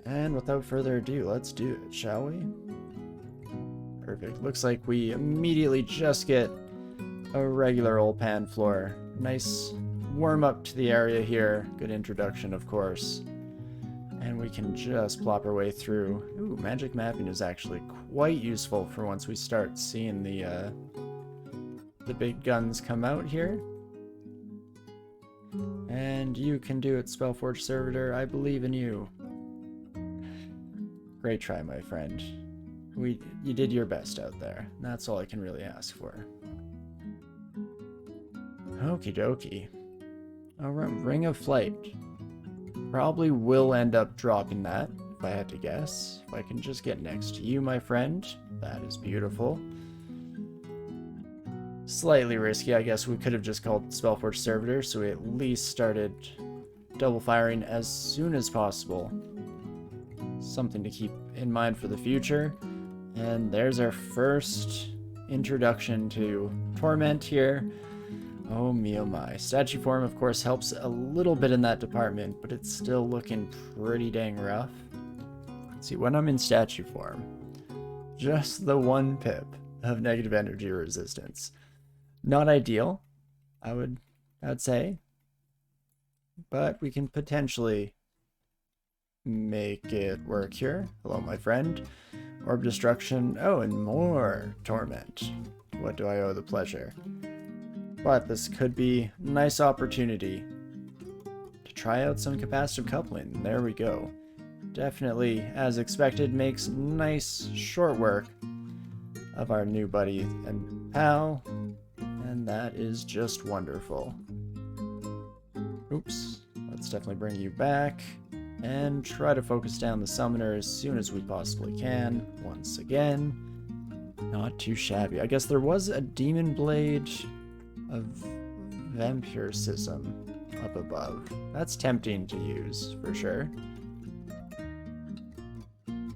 And without further ado, let's do it, shall we? Perfect. Looks like we immediately just get a regular old pan floor. Nice warm up to the area here. Good introduction, of course. And we can just plop our way through. Ooh, magic mapping is actually quite useful for once we start seeing the big guns come out here. And you can do it, Spellforge Servitor. I believe in you. Great try, my friend. You did your best out there. That's all I can really ask for. Okie dokie. Alright, Ring of Flight. Probably will end up dropping that, if I had to guess. If I can just get next to you, my friend. That is beautiful. Slightly risky, I guess we could have just called Spellforge Servitor, so we at least started double firing as soon as possible. Something to keep in mind for the future. And there's our first introduction to Torment here. Oh me oh my. Statue form, of course, helps a little bit in that department, but it's still looking pretty dang rough. Let's see, when I'm in statue form, just the 1 pip of negative energy resistance. Not ideal, I would say, but we can potentially make it work here. Hello, my friend. Orb destruction. Oh, and more torment. What do I owe the pleasure? But this could be a nice opportunity to try out some capacitive coupling. There we go. Definitely, as expected, makes nice short work of our new buddy and pal. And that is just wonderful. Oops. Let's definitely bring you back. And try to focus down the summoner as soon as we possibly can. Once again. Not too shabby. I guess there was a Demon Blade of Vampiricism up above. That's tempting to use, for sure.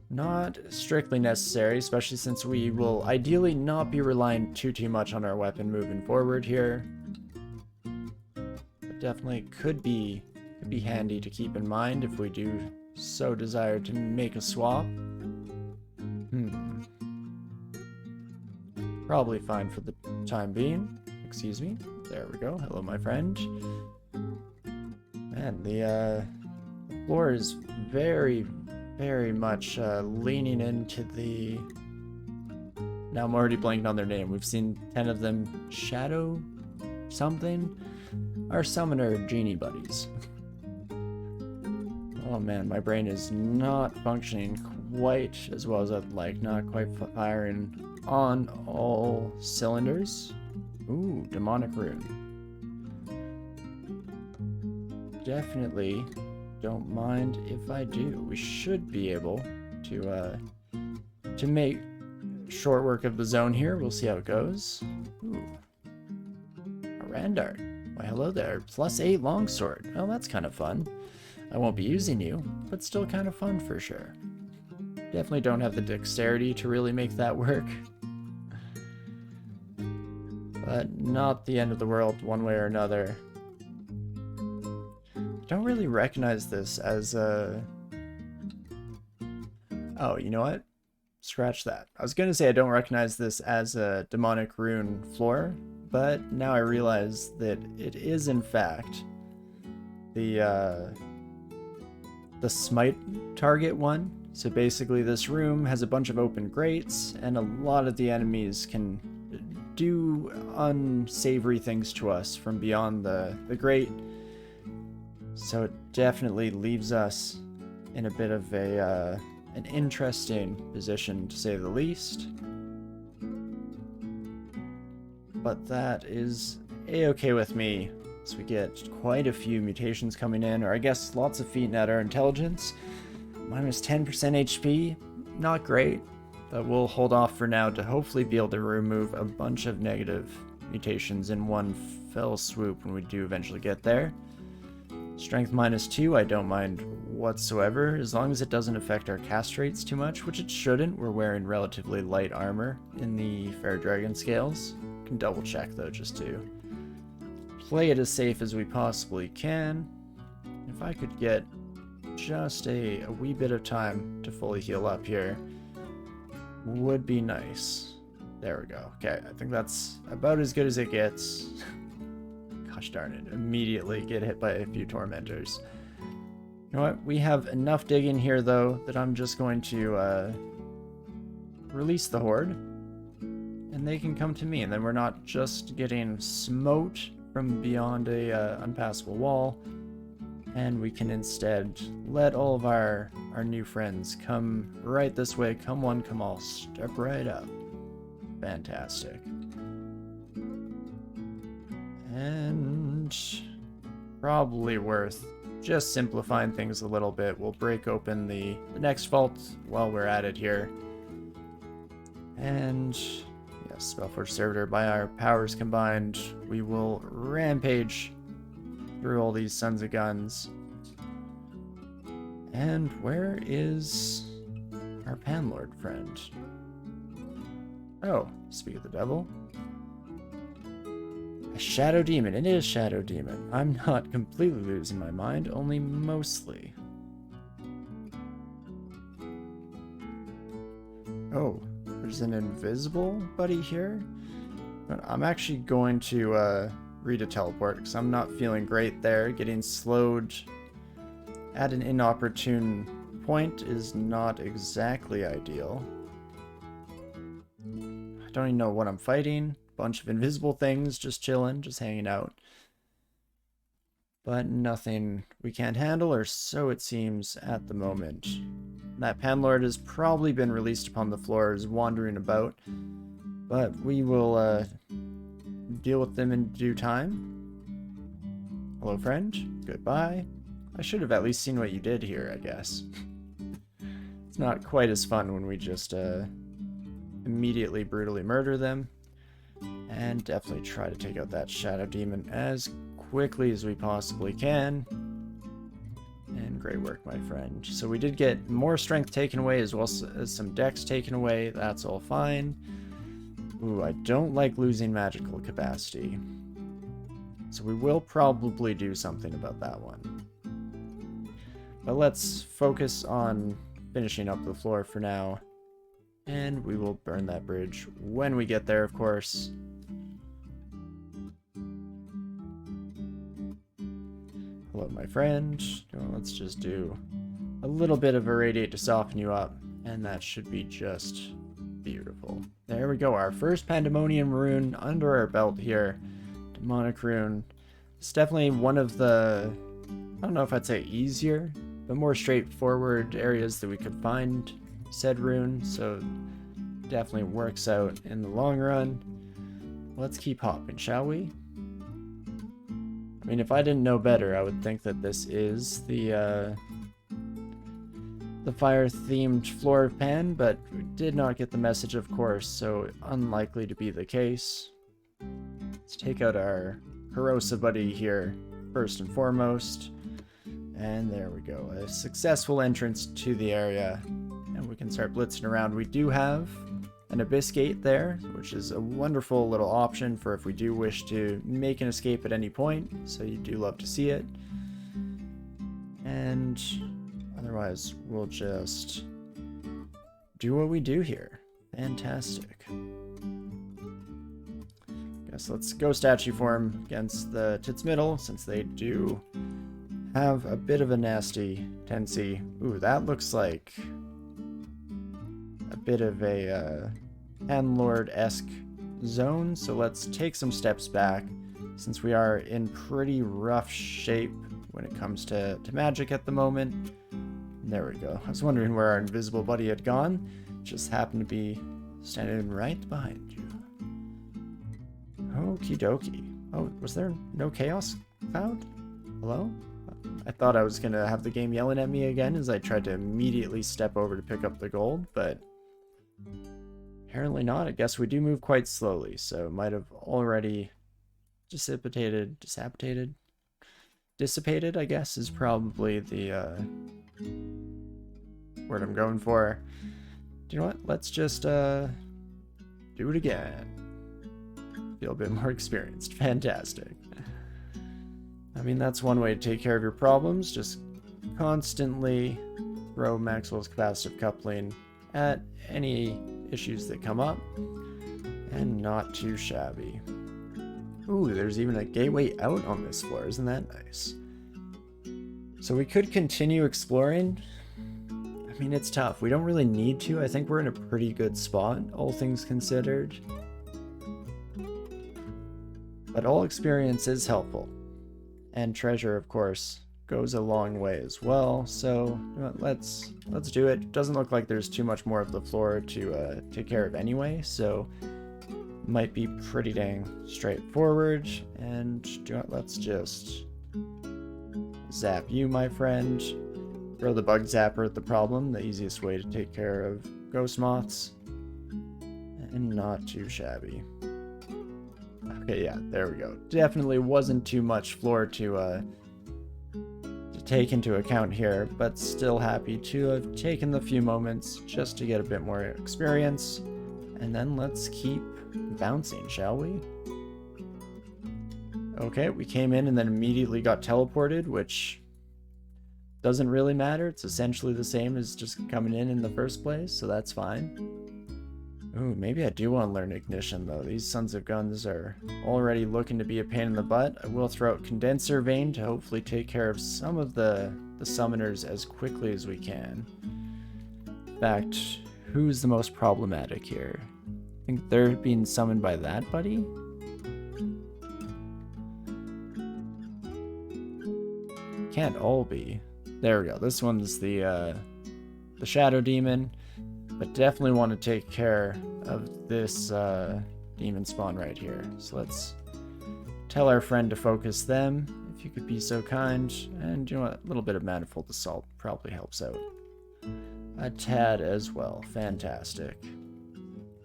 Not strictly necessary, especially since we will ideally not be relying too much on our weapon moving forward here. But definitely could be handy to keep in mind if we do so desire to make a swap. Probably fine for the time being. Excuse me. There we go. Hello, my friend. Man, the floor is very, very much leaning into the... Now I'm already blanking on their name. We've seen 10 of them. Shadow something? Our summoner genie buddies. Oh man, my brain is not functioning quite as well as I'd like. Not quite firing on all cylinders. Ooh, demonic rune. Definitely don't mind if I do. We should be able to make short work of the zone here. We'll see how it goes. Ooh. A Randart. Why, hello there. +8 longsword. Oh, that's kind of fun. I won't be using you, but still kind of fun for sure. Definitely don't have the dexterity to really make that work. But not the end of the world one way or another. Don't really recognize this as a... Oh, you know what? Scratch that. I was going to say I don't recognize this as a demonic rune floor, but now I realize that it is in fact the smite target one. So basically this room has a bunch of open grates, and a lot of the enemies can do unsavory things to us from beyond the grate. So it definitely leaves us in a bit of an interesting position, to say the least. But that is a-okay with me. So we get quite a few mutations coming in, or I guess lots of feet at our intelligence. Minus 10% HP, not great, but we'll hold off for now to hopefully be able to remove a bunch of negative mutations in one fell swoop when we do eventually get there. Strength -2, I don't mind whatsoever, as long as it doesn't affect our cast rates too much, which it shouldn't. We're wearing relatively light armor in the Fair Dragon scales. Can double check though, just to play it as safe as we possibly can. If I could get just a wee bit of time to fully heal up here would be nice. There we go. Okay, I think that's about as good as it gets. Gosh darn it, immediately get hit by a few tormentors. You know what? We have enough digging here, though, that I'm just going to release the horde, and they can come to me, and then we're not just getting smote from beyond a unpassable wall, and we can instead let all of our new friends come right this way. Come one, come all. Step right up. Fantastic. And probably worth just simplifying things a little bit. We'll break open the next vault while we're at it here. And yes, Spellforge Servitor, by our powers combined, we will rampage through all these sons of guns. And where is our Panlord friend? Oh, speak of the devil. A Shadow Demon. It is Shadow Demon. I'm not completely losing my mind, only mostly. Oh, there's an invisible buddy here? I'm actually going to read a teleport, because I'm not feeling great there. Getting slowed at an inopportune point is not exactly ideal. I don't even know what I'm fighting. Bunch of invisible things just chilling, just hanging out. But nothing we can't handle, or so it seems at the moment. That Panlord has probably been released upon the floors, wandering about. But we will deal with them in due time. Hello, friend. Goodbye. I should have at least seen what you did here, I guess. It's not quite as fun when we just immediately brutally murder them. And definitely try to take out that Shadow Demon as quickly as we possibly can. And great work, my friend. So we did get more strength taken away as well as some dex taken away. That's all fine. Ooh, I don't like losing magical capacity. So we will probably do something about that one. But let's focus on finishing up the floor for now. And we will burn that bridge when we get there, of course. Hello, my friend. Let's just do a little bit of Irradiate to soften you up, and that should be just beautiful. There we go, our first Pandemonium rune under our belt here. Demonic rune. It's definitely one of the, I don't know if I'd say easier, but more straightforward areas that we could find said rune, so definitely works out in the long run. Let's keep hopping, shall we? I mean, if I didn't know better, I would think that this is the fire-themed floor of Pan, but we did not get the message, of course, so unlikely to be the case. Let's take out our corrosive buddy here first and foremost. And there we go, a successful entrance to the area. And we can start blitzing around. We do have an Abyss Gate there, which is a wonderful little option for if we do wish to make an escape at any point, so you do love to see it. And otherwise, we'll just do what we do here. Fantastic. Guess let's go statue form against the Tits Middle, since they do have a bit of a nasty tendency. Ooh, that looks like a bit of a Panlord-esque zone, so let's take some steps back, since we are in pretty rough shape when it comes to magic at the moment. There we go. I was wondering where our invisible buddy had gone. Just happened to be standing right behind you. Okie dokie. Oh, was there no Chaos Cloud? Hello? I thought I was gonna have the game yelling at me again as I tried to immediately step over to pick up the gold, but apparently not. I guess we do move quite slowly, so it might have already dissipated, I guess is probably the word I'm going for. Do you know what? Let's just do it again. Feel a bit more experienced. Fantastic. I mean, that's one way to take care of your problems. Just constantly throw Maxwell's capacitive coupling at any issues that come up, and not too shabby. Ooh, there's even a gateway out on this floor. Isn't that nice? So we could continue exploring. I mean, it's tough. We don't really need to. I think we're in a pretty good spot, all things considered. But all experience is helpful. And treasure, of course, goes a long way as well. So let's do it. Doesn't look like there's too much more of the floor to take care of anyway. So might be pretty dang straightforward. And let's just zap you, my friend. Throw the bug zapper at the problem, the easiest way to take care of ghost moths. And not too shabby. Okay, yeah, there we go. Definitely wasn't too much floor to take into account here, but still happy to have taken the few moments just to get a bit more experience. And then let's keep bouncing, shall we? Okay, we came in and then immediately got teleported, which doesn't really matter. It's essentially the same as just coming in the first place, so that's fine. Ooh, maybe I do want to learn ignition, though. These sons of guns are already looking to be a pain in the butt. I will throw out Condenser Vein to hopefully take care of some of the summoners as quickly as we can. In fact, who's the most problematic here? I think they're being summoned by that buddy? Can't all be. There we go. This one's the Shadow Demon. But definitely want to take care of this demon spawn right here. So let's tell our friend to focus them, if you could be so kind. And you know what? A little bit of Manifold Assault probably helps out a tad as well. Fantastic.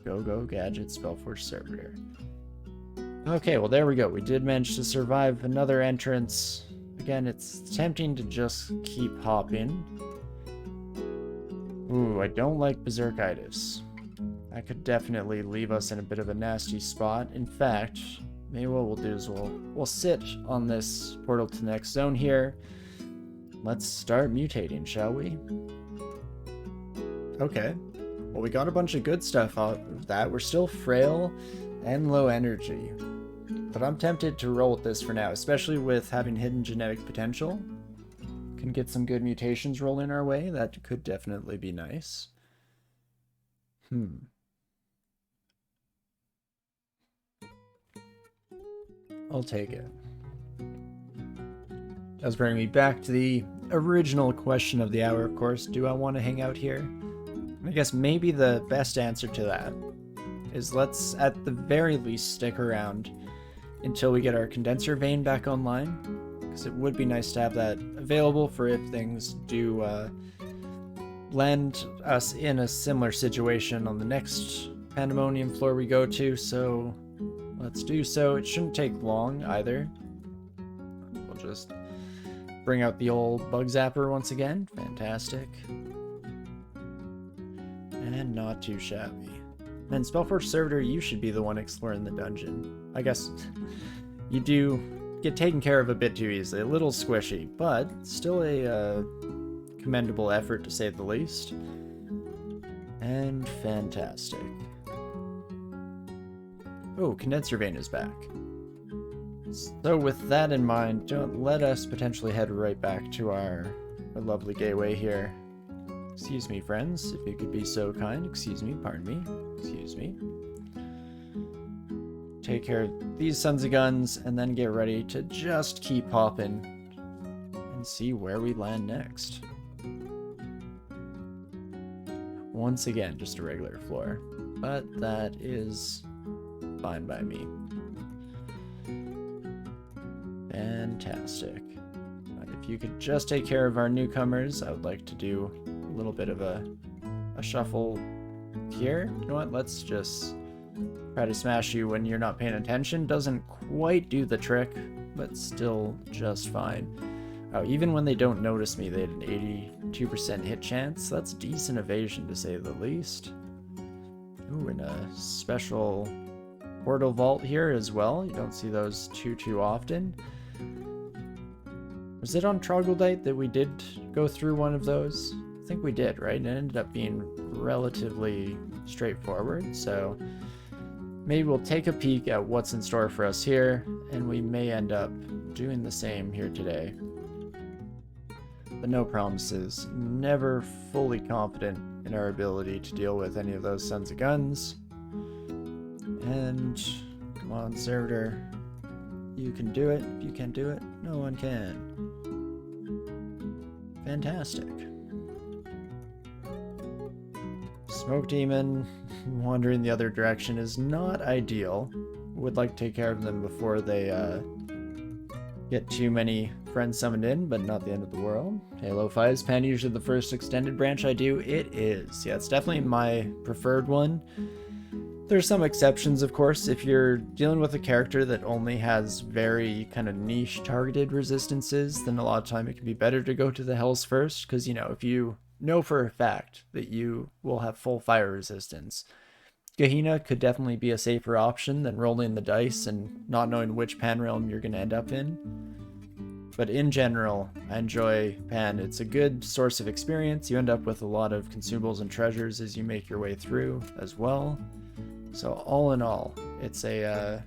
Go Gadget Spellforge Servitor. Okay, well there we go. We did manage to survive another entrance. Again, it's tempting to just keep hopping. Ooh, I don't like Berserkitis. That could definitely leave us in a bit of a nasty spot. In fact, maybe what we'll do is we'll sit on this portal to the next zone here. Let's start mutating, shall we? Okay. Well, we got a bunch of good stuff out of that. We're still frail and low energy. But I'm tempted to roll with this for now, especially with having hidden genetic potential. Can get some good mutations rolling our way. That could definitely be nice. I'll take it. Does bring me back to the original question of the hour, of course. Do I want to hang out here? I guess maybe the best answer to that is let's at the very least stick around until we get our condenser vein back online, because it would be nice to have that available for if things do land us in a similar situation on the next pandemonium floor we go to. So let's do so. It shouldn't take long either. We'll just bring out the old bug zapper once again. Fantastic. And not too shabby. And Spellforge Servitor, you should be the one exploring the dungeon. I guess you do get taken care of a bit too easily. A little squishy, but still a commendable effort to say the least. And fantastic. Oh, Condenser Vein is back. So with that in mind, let us potentially head right back to our lovely gateway here. Excuse me, friends, if you could be so kind. Excuse me, pardon me. Excuse me. Take care of these sons of guns, and then get ready to just keep hopping and see where we land next. Once again, just a regular floor, but that is fine by me. Fantastic. If you could just take care of our newcomers, I would like to do a little bit of a shuffle here. You know what? Let's just try to smash you when you're not paying attention. Doesn't quite do the trick, but still just fine. Even when they don't notice me, they had an 82% hit chance. That's decent evasion, to say the least. Ooh, and a special portal vault here as well. You don't see those too often. Was it on Troglodyte that we did go through one of those? I think we did, right? It ended up being relatively straightforward, so maybe we'll take a peek at what's in store for us here, and we may end up doing the same here today. But no promises. Never fully confident in our ability to deal with any of those sons of guns. And come on, servitor. You can do it. If you can't do it, no one can. Fantastic. Smoke Demon wandering the other direction is not ideal. Would like to take care of them before they get too many friends summoned in, but not the end of the world. Halo 5 is Pan usually the first extended branch I do. It is. Yeah, it's definitely my preferred one. There's some exceptions, of course. If you're dealing with a character that only has very kind of niche targeted resistances, then a lot of time it can be better to go to the Hells first, because, you know, if you know for a fact that you will have full fire resistance, Gehenna could definitely be a safer option than rolling the dice and not knowing which Pan realm you're going to end up in. But in general, I enjoy Pan. It's a good source of experience. You end up with a lot of consumables and treasures as you make your way through as well. So all in all, it's a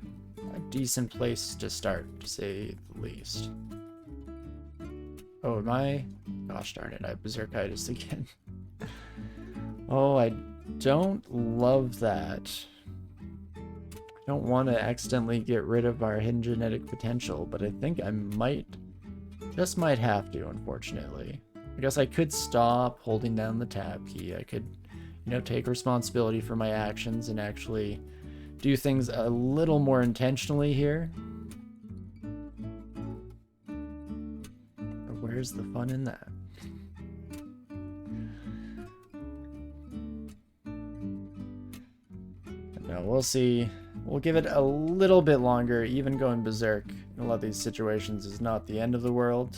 decent place to start, to say the least. Oh, am I? Gosh darn it, I have Berserkitis again. Oh, I don't love that. I don't want to accidentally get rid of our hidden genetic potential, but I think I just might have to, unfortunately. I guess I could stop holding down the tab key. I could, you know, take responsibility for my actions and actually do things a little more intentionally here. But where's the fun in that? No, we'll see. We'll give it a little bit longer. Even going berserk in a lot of these situations is not the end of the world.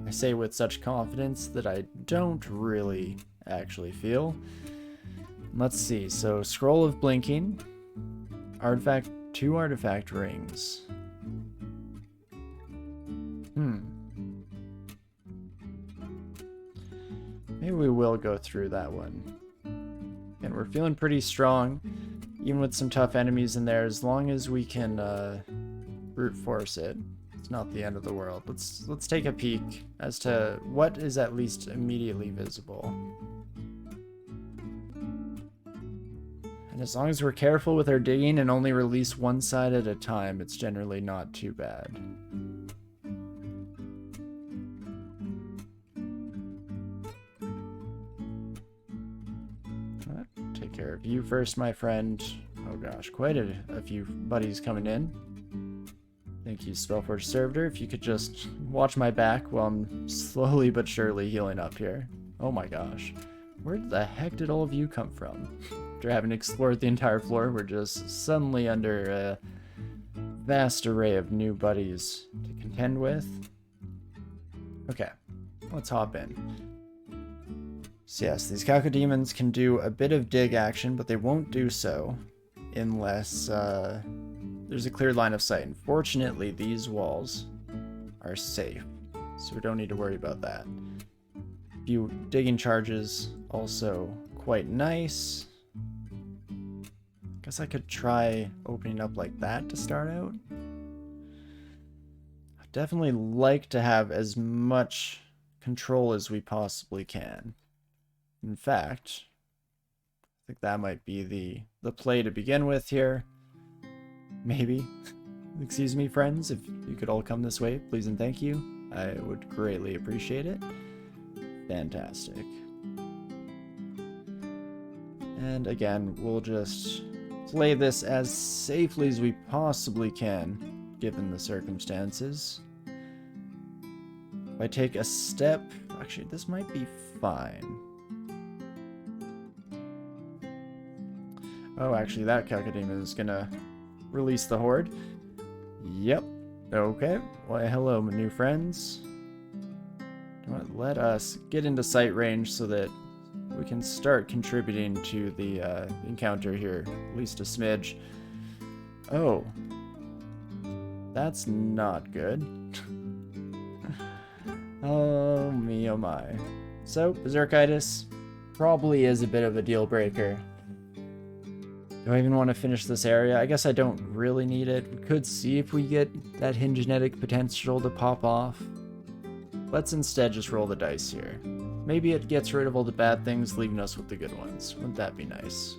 I say with such confidence that I don't really actually feel. Let's see. So, Scroll of Blinking. Artifact, 2 artifact rings. Maybe we will go through that one. And we're feeling pretty strong. Even with some tough enemies in there, as long as we can brute force it, it's not the end of the world. Let's take a peek as to what is at least immediately visible. And as long as we're careful with our digging and only release one side at a time, it's generally not too bad. Take care of you first, my friend. Oh gosh, quite a few buddies coming in. Thank you, Spellforge Servitor. If you could just watch my back while I'm slowly but surely healing up here. Oh my gosh. Where the heck did all of you come from? After having explored the entire floor, we're just suddenly under a vast array of new buddies to contend with. Okay, let's hop in. So yes, these Cacodemons can do a bit of dig action, but they won't do so unless there's a clear line of sight. Unfortunately, these walls are safe, so we don't need to worry about that. A few digging charges, also quite nice. Guess I could try opening up like that to start out. I'd definitely like to have as much control as we possibly can. In fact, I think that might be the play to begin with here. Maybe. Excuse me, friends, if you could all come this way, please and thank you. I would greatly appreciate it. Fantastic. And again, we'll just play this as safely as we possibly can, given the circumstances. If I take a step... Actually, this might be fine. Oh, actually, that Cacodemon is gonna release the horde. Yep. Okay. Why, hello, my new friends. Let us get into sight range so that we can start contributing to the encounter here. At least a smidge. Oh. That's not good. Oh me, oh my. So, Berserkitis probably is a bit of a deal breaker. Do I even want to finish this area? I guess I don't really need it. We could see if we get that hinge genetic potential to pop off. Let's instead just roll the dice here. Maybe it gets rid of all the bad things, leaving us with the good ones. Wouldn't that be nice?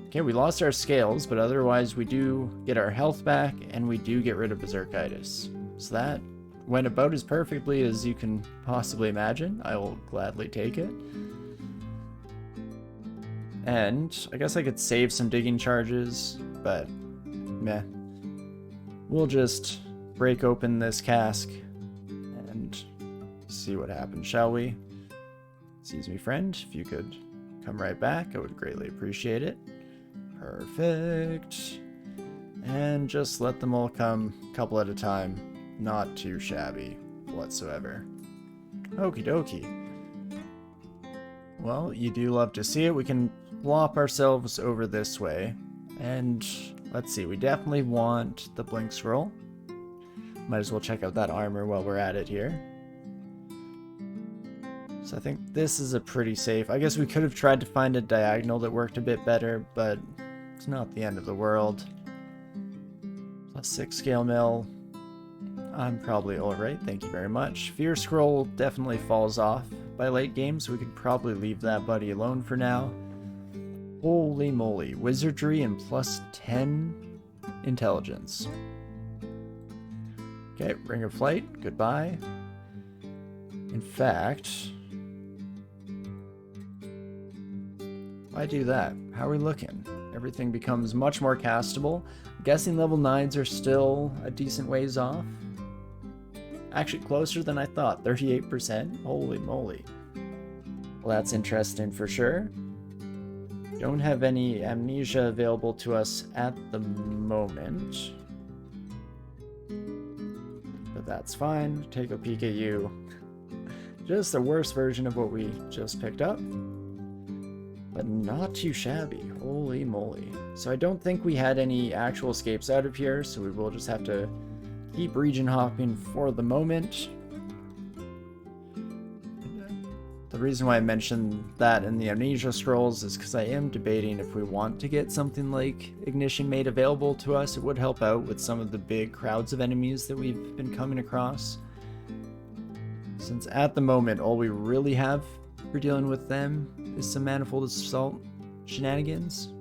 Okay, we lost our scales, but otherwise we do get our health back, and we do get rid of Berserkitis. So that went about as perfectly as you can possibly imagine. I will gladly take it. And I guess I could save some digging charges, but meh. We'll just break open this cask and see what happens, shall we? Excuse me, friend. If you could come right back, I would greatly appreciate it. Perfect. And just let them all come a couple at a time. Not too shabby whatsoever. Okie dokie. Well, you do love to see it. We can plop ourselves over this way. And let's see, we definitely want the blink scroll. Might as well check out that armor while we're at it here. So I think this is a pretty safe. I guess we could have tried to find a diagonal that worked a bit better, but it's not the end of the world. Plus 6 scale mill. I'm probably alright, thank you very much. Fear scroll definitely falls off by late game, so we could probably leave that buddy alone for now. Holy moly, wizardry and plus 10 intelligence. Okay, Ring of Flight, goodbye. In fact, why do that? How are we looking? Everything becomes much more castable. I'm guessing level 9s are still a decent ways off. Actually closer than I thought, 38%. Holy moly. Well, that's interesting for sure. Don't have any amnesia available to us at the moment. But that's fine. Take a peek at you. Just the worst version of what we just picked up. But not too shabby. Holy moly. So I don't think we had any actual escapes out of here, so we will just have to keep region hopping for the moment. The reason why I mentioned that in the Amnesia Scrolls is because I am debating if we want to get something like Ignition made available to us. It would help out with some of the big crowds of enemies that we've been coming across. Since at the moment, all we really have for dealing with them is some Manifold Assault shenanigans.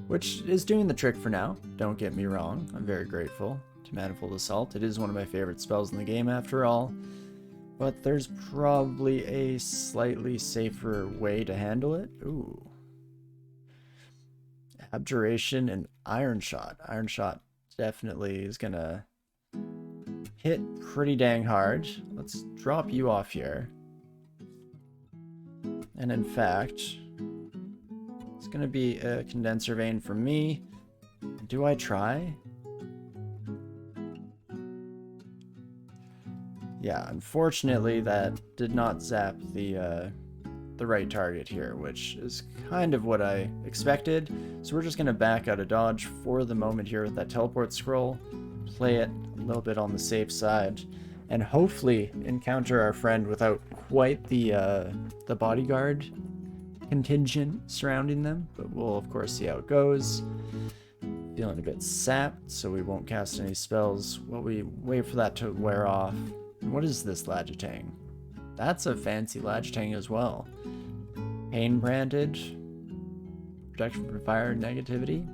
Which is doing the trick for now, don't get me wrong. I'm very grateful to Manifold Assault. It is one of my favorite spells in the game after all. But there's probably a slightly safer way to handle it. Ooh. Abjuration and Iron Shot. Iron Shot definitely is gonna hit pretty dang hard. Let's drop you off here. And in fact, it's gonna be a condenser vein for me. Do I try? Yeah, unfortunately that did not zap the right target here, which is kind of what I expected. So we're just gonna back out of dodge for the moment here with that teleport scroll, play it a little bit on the safe side, and hopefully encounter our friend without quite the bodyguard contingent surrounding them, but we'll of course see how it goes. Feeling a bit sapped, so we won't cast any spells while we wait for that to wear off. What is this Lagitang? That's a fancy Lagitang as well. Pain branded, protection from fire, negativity.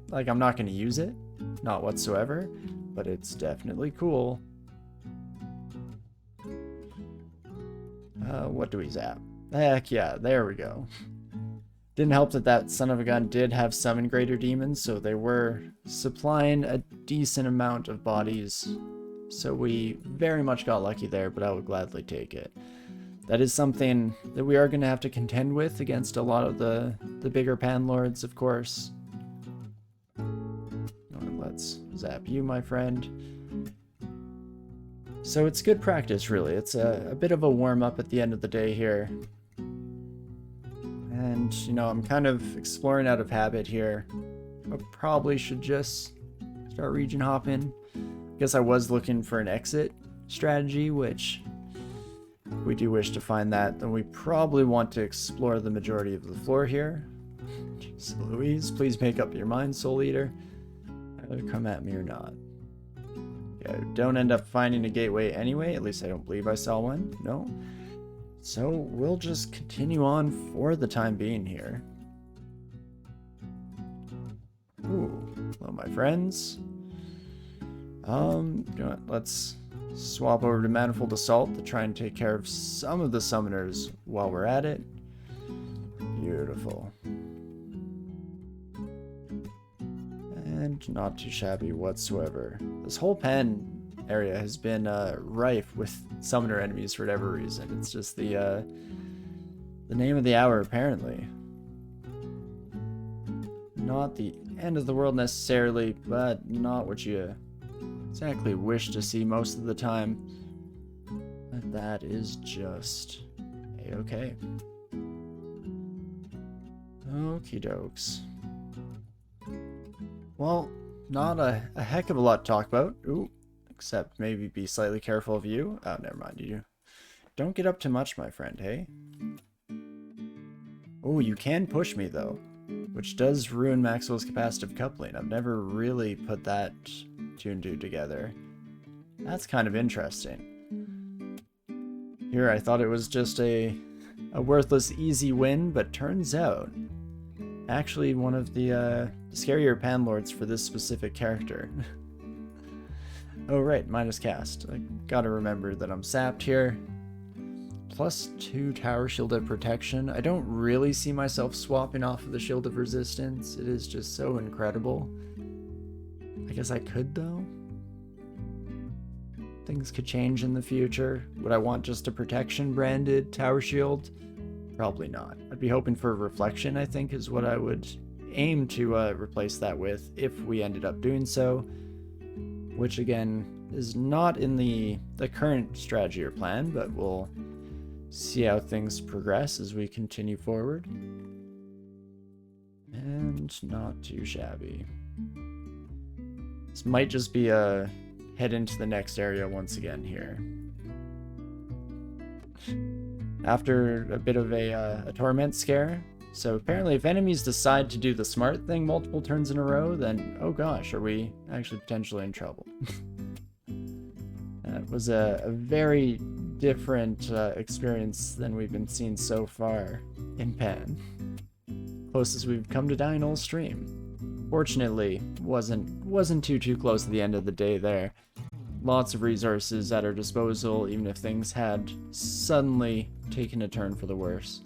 Like I'm not going to use it, not whatsoever, but it's definitely cool. What do we zap? Heck yeah, there we go. Didn't help that that son of a gun did have summon greater demons, so they were supplying a decent amount of bodies. So we very much got lucky there, but I would gladly take it. That is something that we are going to have to contend with against a lot of the bigger panlords, of course. Let's zap you, my friend. So it's good practice, really. It's a bit of a warm-up at the end of the day here. And, you know, I'm kind of exploring out of habit here. I probably should just start region hopping. Guess I was looking for an exit strategy, which if we do wish to find that, then we probably want to explore the majority of the floor here. Jeez Louise, please make up your mind, Soul Eater. Either come at me or not. Yeah, don't end up finding a gateway anyway, at least I don't believe I saw one. No. So we'll just continue on for the time being here. Ooh, hello my friends. You know what, let's swap over to Manifold Assault to try and take care of some of the summoners while we're at it. Beautiful. And not too shabby whatsoever. This whole pen area has been rife with summoner enemies for whatever reason. It's just the name of the hour, apparently. Not the end of the world necessarily, but not what you exactly wish to see most of the time. But that is just a-okay. Okie dokes. Well, not a heck of a lot to talk about. Ooh, except maybe be slightly careful of you. Oh, never mind. You don't get up too much, my friend, hey? Oh, you can push me, though, which does ruin Maxwell's capacitive coupling. I've never really put that two and two together. That's kind of interesting. Here, I thought it was just a worthless, easy win, but turns out actually one of the scarier panlords for this specific character. Oh right, minus cast. I gotta remember that I'm sapped here. +2 tower shielded protection. I don't really see myself swapping off of the shield of resistance. It is just so incredible. I guess I could though. Things could change in the future. Would I want just a protection branded tower shield? Probably not. I'd be hoping for a reflection, I think, is what I would aim to replace that with if we ended up doing so. Which, again, is not in the current strategy or plan, but we'll see how things progress as we continue forward. And not too shabby. This might just be a head into the next area once again here. After a bit of a torment scare. So apparently if enemies decide to do the smart thing multiple turns in a row, then oh gosh, are we actually potentially in trouble. That was a very different experience than we've been seeing so far in Pen. Closest we've come to dying all stream. Fortunately, wasn't too close to the end of the day there. Lots of resources at our disposal, even if things had suddenly taken a turn for the worse.